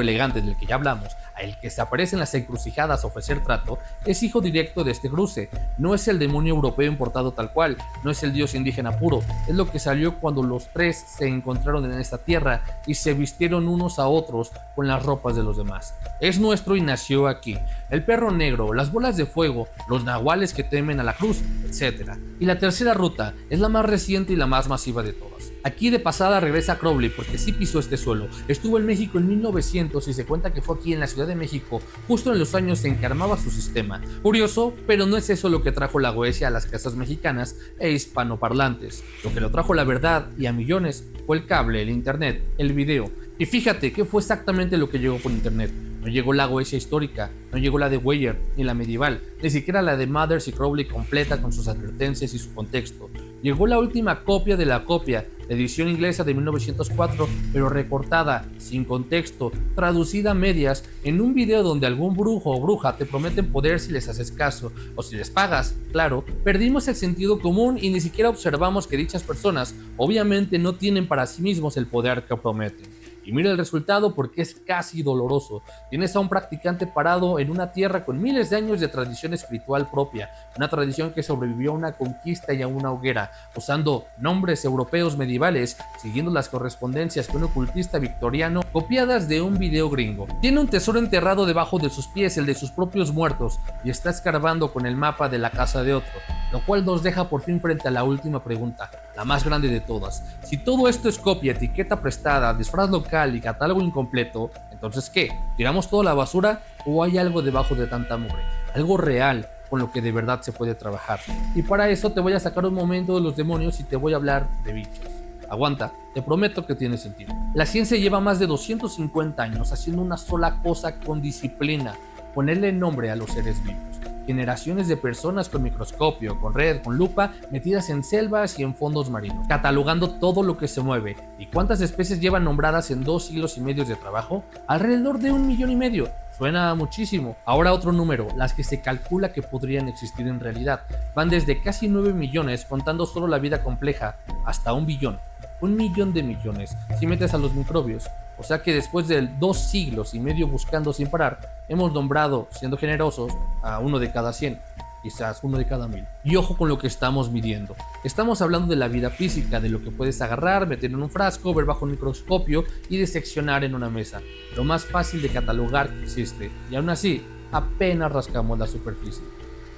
elegante del que ya hablamos, el que se aparece en las encrucijadas a ofrecer trato, es hijo directo de este cruce. No es el demonio europeo importado tal cual, no es el dios indígena puro, es lo que salió cuando los 3 se encontraron en esta tierra y se vistieron unos a otros con las ropas de los demás. Es nuestro y nació aquí. El perro negro, las bolas de fuego, los nahuales que temen a la cruz, etc. Y la tercera ruta es la más reciente y la más masiva de todas. Aquí de pasada regresa Crowley porque sí pisó este suelo. Estuvo en México en 1900 y se cuenta que fue aquí en la Ciudad de México justo en los años en que armaba su sistema. Curioso, pero no es eso lo que trajo la Goecia a las casas mexicanas e hispanoparlantes. Lo que lo trajo la verdad y a millones fue el cable, el internet, el video. Y fíjate que fue exactamente lo que llegó por internet. No llegó la Goetia histórica, no llegó la de Weyer ni la medieval, ni siquiera la de Mathers y Crowley completa con sus advertencias y su contexto. Llegó la última copia de la copia, la edición inglesa de 1904, pero recortada, sin contexto, traducida a medias, en un video donde algún brujo o bruja te prometen poder si les haces caso, o si les pagas, claro. Perdimos el sentido común y ni siquiera observamos que dichas personas obviamente no tienen para sí mismos el poder que prometen. Y mira el resultado porque es casi doloroso. Tienes a un practicante parado en una tierra con miles de años de tradición espiritual propia, una tradición que sobrevivió a una conquista y a una hoguera, usando nombres europeos medievales, siguiendo las correspondencias con un ocultista victoriano copiadas de un video gringo. Tiene un tesoro enterrado debajo de sus pies, el de sus propios muertos, y está escarbando con el mapa de la casa de otro, lo cual nos deja por fin frente a la última pregunta, la más grande de todas. Si todo esto es copia, etiqueta prestada, disfraz local y catálogo incompleto, entonces ¿qué? ¿Tiramos toda la basura o hay algo debajo de tanta mugre? Algo real con lo que de verdad se puede trabajar. Y para eso te voy a sacar un momento de los demonios y te voy a hablar de bichos. Aguanta, te prometo que tiene sentido. La ciencia lleva más de 250 años haciendo una sola cosa con disciplina: ponerle nombre a los seres vivos. Generaciones de personas con microscopio, con red, con lupa, metidas en selvas y en fondos marinos, catalogando todo lo que se mueve. ¿Y cuántas especies llevan nombradas en 2 siglos y medio de trabajo? Alrededor de 1,5 millones. Suena muchísimo. Ahora otro número, las que se calcula que podrían existir en realidad. Van desde casi 9 millones, contando solo la vida compleja, hasta 1 billón. 1 millón de millones, si metes a los microbios. O sea que después de 2 siglos y medio buscando sin parar, hemos nombrado, siendo generosos, a 1 de cada 100, quizás 1 de cada 1000. Y ojo con lo que estamos midiendo. Estamos hablando de la vida física, de lo que puedes agarrar, meter en un frasco, ver bajo un microscopio y diseccionar en una mesa. Lo más fácil de catalogar que existe. Y aún así, apenas rascamos la superficie.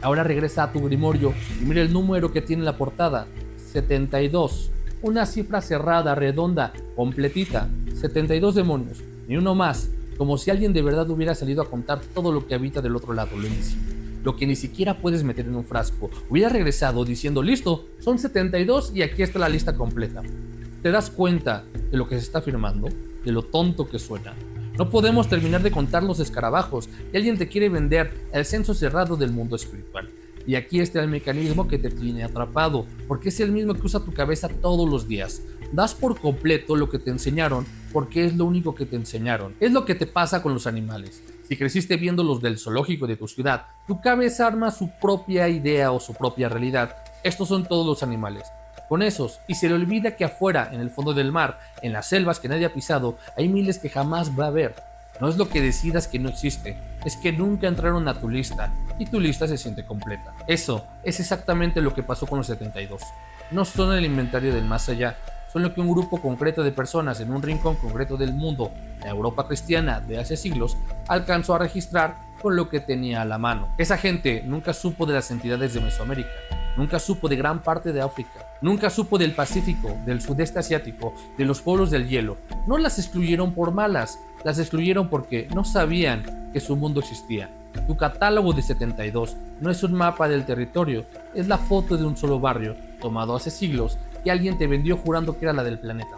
Ahora regresa a tu grimorio y mira el número que tiene la portada: 72. Una cifra cerrada, redonda, completita. 72 demonios, ni uno más, como si alguien de verdad hubiera salido a contar todo lo que habita del otro lado, lo invisible, lo que ni siquiera puedes meter en un frasco. Hubiera regresado diciendo: listo, son 72 y aquí está la lista completa. ¿Te das cuenta de lo que se está afirmando? De lo tonto que suena. No podemos terminar de contar los escarabajos y alguien te quiere vender el censo cerrado del mundo espiritual. Y aquí está el mecanismo que te tiene atrapado, porque es el mismo que usa tu cabeza todos los días. Das por completo lo que te enseñaron porque es lo único que te enseñaron. Es lo que te pasa con los animales. Si creciste viendo los del zoológico de tu ciudad, tu cabeza arma su propia idea o su propia realidad. Estos son todos los animales. Con esos, y se le olvida que afuera, en el fondo del mar, en las selvas que nadie ha pisado, hay miles que jamás va a ver. No es lo que decidas que no existe, es que nunca entraron a tu lista y tu lista se siente completa. Eso es exactamente lo que pasó con los 72. No son el inventario del más allá, son lo que un grupo concreto de personas en un rincón concreto del mundo, la Europa cristiana de hace siglos, alcanzó a registrar con lo que tenía a la mano. Esa gente nunca supo de las entidades de Mesoamérica, nunca supo de gran parte de África, nunca supo del Pacífico, del sudeste asiático, de los polos del hielo. No las excluyeron por malas, las excluyeron porque no sabían que su mundo existía. Tu catálogo de 72 no es un mapa del territorio, es la foto de un solo barrio, tomado hace siglos, que alguien te vendió jurando que era la del planeta.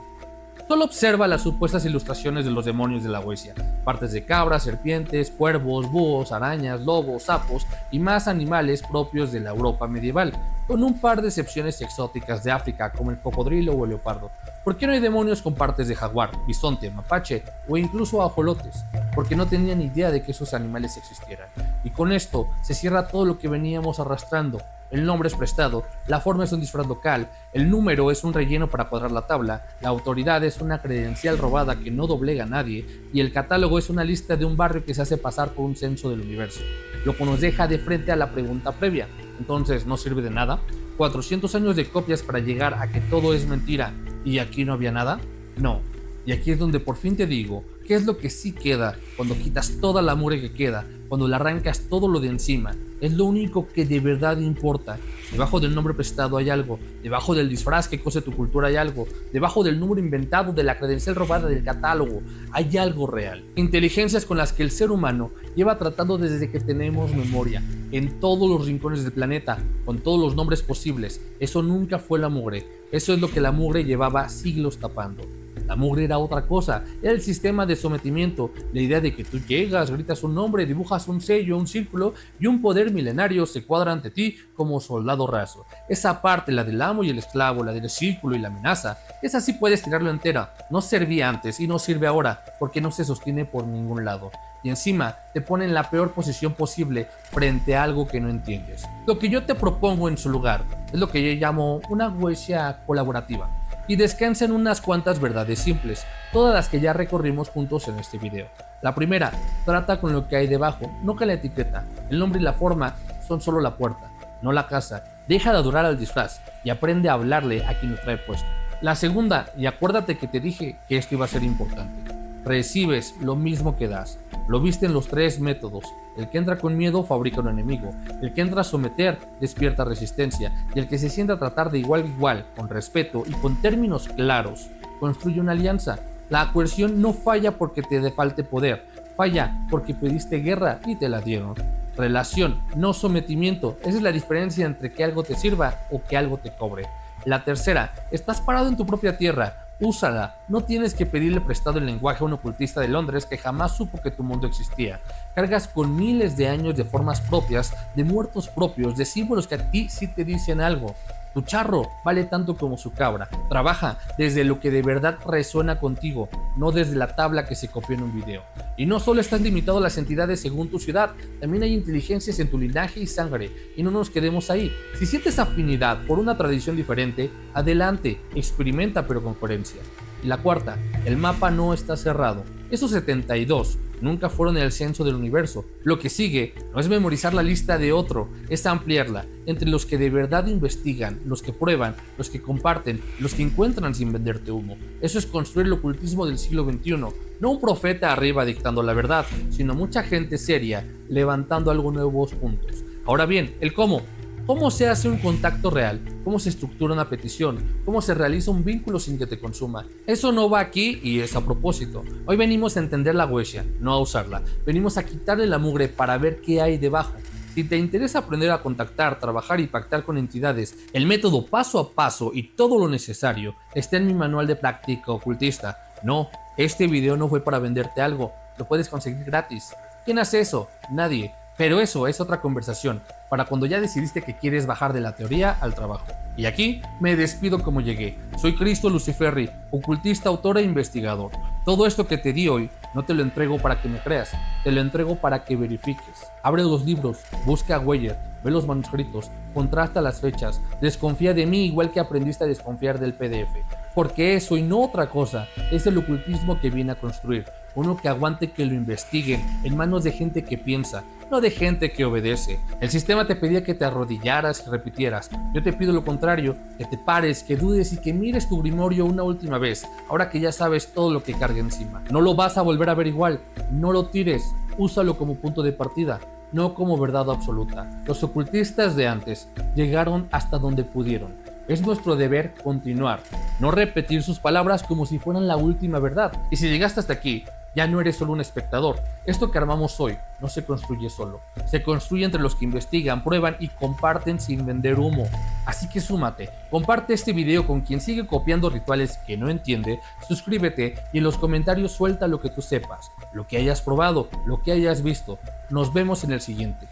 Solo observa las supuestas ilustraciones de los demonios de la Goetia, partes de cabras, serpientes, cuervos, búhos, arañas, lobos, sapos y más animales propios de la Europa medieval, con un par de excepciones exóticas de África como el cocodrilo o el leopardo. ¿Por qué no hay demonios con partes de jaguar, bisonte, mapache o incluso ajolotes? Porque no tenían idea de que esos animales existieran. Y con esto se cierra todo lo que veníamos arrastrando. El nombre es prestado, la forma es un disfraz local, el número es un relleno para cuadrar la tabla, la autoridad es una credencial robada que no doblega a nadie y el catálogo es una lista de un barrio que se hace pasar por un censo del universo. Lo que nos deja de frente a la pregunta previa. Entonces, ¿no sirve de nada? 400 años de copias para llegar a que todo es mentira y aquí no había nada? No. Y aquí es donde por fin te digo, ¿qué es lo que sí queda cuando quitas toda la mugre que queda, cuando le arrancas todo lo de encima? Es lo único que de verdad importa. Debajo del nombre prestado hay algo, debajo del disfraz que cose tu cultura hay algo, debajo del número inventado de la credencial robada del catálogo hay algo real. Inteligencias con las que el ser humano lleva tratando desde que tenemos memoria, en todos los rincones del planeta, con todos los nombres posibles. Eso nunca fue la mugre, eso es lo que la mugre llevaba siglos tapando. La mugre era otra cosa, era el sistema de sometimiento, la idea de que tú llegas, gritas un nombre, dibujas un sello, un círculo y un poder milenario se cuadra ante ti como soldado raso. Esa parte, la del amo y el esclavo, la del círculo y la amenaza, esa sí puedes tirarlo entera. No servía antes y no sirve ahora porque no se sostiene por ningún lado. Y encima te pone en la peor posición posible frente a algo que no entiendes. Lo que yo te propongo en su lugar es lo que yo llamo una Goetia colaborativa y descansa en unas cuantas verdades simples, todas las que ya recorrimos juntos en este video. La primera, trata con lo que hay debajo, no con la etiqueta. El nombre y la forma son solo la puerta, no la casa. Deja de adorar al disfraz y aprende a hablarle a quien lo trae puesto. La segunda, y acuérdate que te dije que esto iba a ser importante, recibes lo mismo que das. Lo viste en los tres métodos. El que entra con miedo fabrica un enemigo. El que entra a someter despierta resistencia. Y el que se sienta a tratar de igual a igual, con respeto y con términos claros, construye una alianza. La coerción no falla porque te falte poder. Falla porque pediste guerra y te la dieron. Relación, no sometimiento. Esa es la diferencia entre que algo te sirva o que algo te cobre. La tercera, estás parado en tu propia tierra. Úsala, no tienes que pedirle prestado el lenguaje a un ocultista de Londres que jamás supo que tu mundo existía. Cargas con miles de años de formas propias, de muertos propios, de símbolos que a ti sí te dicen algo. Tu charro vale tanto como su cabra. Trabaja desde lo que de verdad resuena contigo, no desde la tabla que se copió en un video. Y no solo estás limitado a las entidades según tu ciudad, también hay inteligencias en tu linaje y sangre, y no nos quedemos ahí. Si sientes afinidad por una tradición diferente, adelante, experimenta pero con coherencia. Y la cuarta, el mapa no está cerrado. Esos 72 nunca fueron el censo del universo. Lo que sigue no es memorizar la lista de otro, es ampliarla entre los que de verdad investigan, los que prueban, los que comparten, los que encuentran sin venderte humo. Eso es construir el ocultismo del siglo XXI. No un profeta arriba dictando la verdad, sino mucha gente seria levantando algo nuevo juntos. Ahora bien, el cómo. ¿Cómo se hace un contacto real? ¿Cómo se estructura una petición? ¿Cómo se realiza un vínculo sin que te consuma? Eso no va aquí y es a propósito. Hoy venimos a entender la Goetia, no a usarla. Venimos a quitarle la mugre para ver qué hay debajo. Si te interesa aprender a contactar, trabajar y pactar con entidades, el método paso a paso y todo lo necesario está en mi manual de práctica ocultista. No, este video no fue para venderte algo, lo puedes conseguir gratis. ¿Quién hace eso? Nadie. Pero eso es otra conversación, para cuando ya decidiste que quieres bajar de la teoría al trabajo. Y aquí me despido como llegué. Soy Cristo Luciferri, ocultista, autor e investigador. Todo esto que te di hoy no te lo entrego para que me creas, te lo entrego para que verifiques. Abre los libros, busca a Weyer, ve los manuscritos, contrasta las fechas, desconfía de mí igual que aprendiste a desconfiar del PDF. Porque eso y no otra cosa es el ocultismo que viene a construir. Uno que aguante que lo investiguen en manos de gente que piensa, no de gente que obedece. El sistema te pedía que te arrodillaras y repitieras. Yo te pido lo contrario, que te pares, que dudes y que mires tu grimorio una última vez, ahora que ya sabes todo lo que carga encima. No lo vas a volver a ver igual, no lo tires, úsalo como punto de partida, no como verdad absoluta. Los ocultistas de antes llegaron hasta donde pudieron. Es nuestro deber continuar, no repetir sus palabras como si fueran la última verdad. Y si llegaste hasta aquí, ya no eres solo un espectador. Esto que armamos hoy no se construye solo. Se construye entre los que investigan, prueban y comparten sin vender humo. Así que súmate, comparte este video con quien sigue copiando rituales que no entiende, suscríbete y en los comentarios suelta lo que tú sepas, lo que hayas probado, lo que hayas visto. Nos vemos en el siguiente.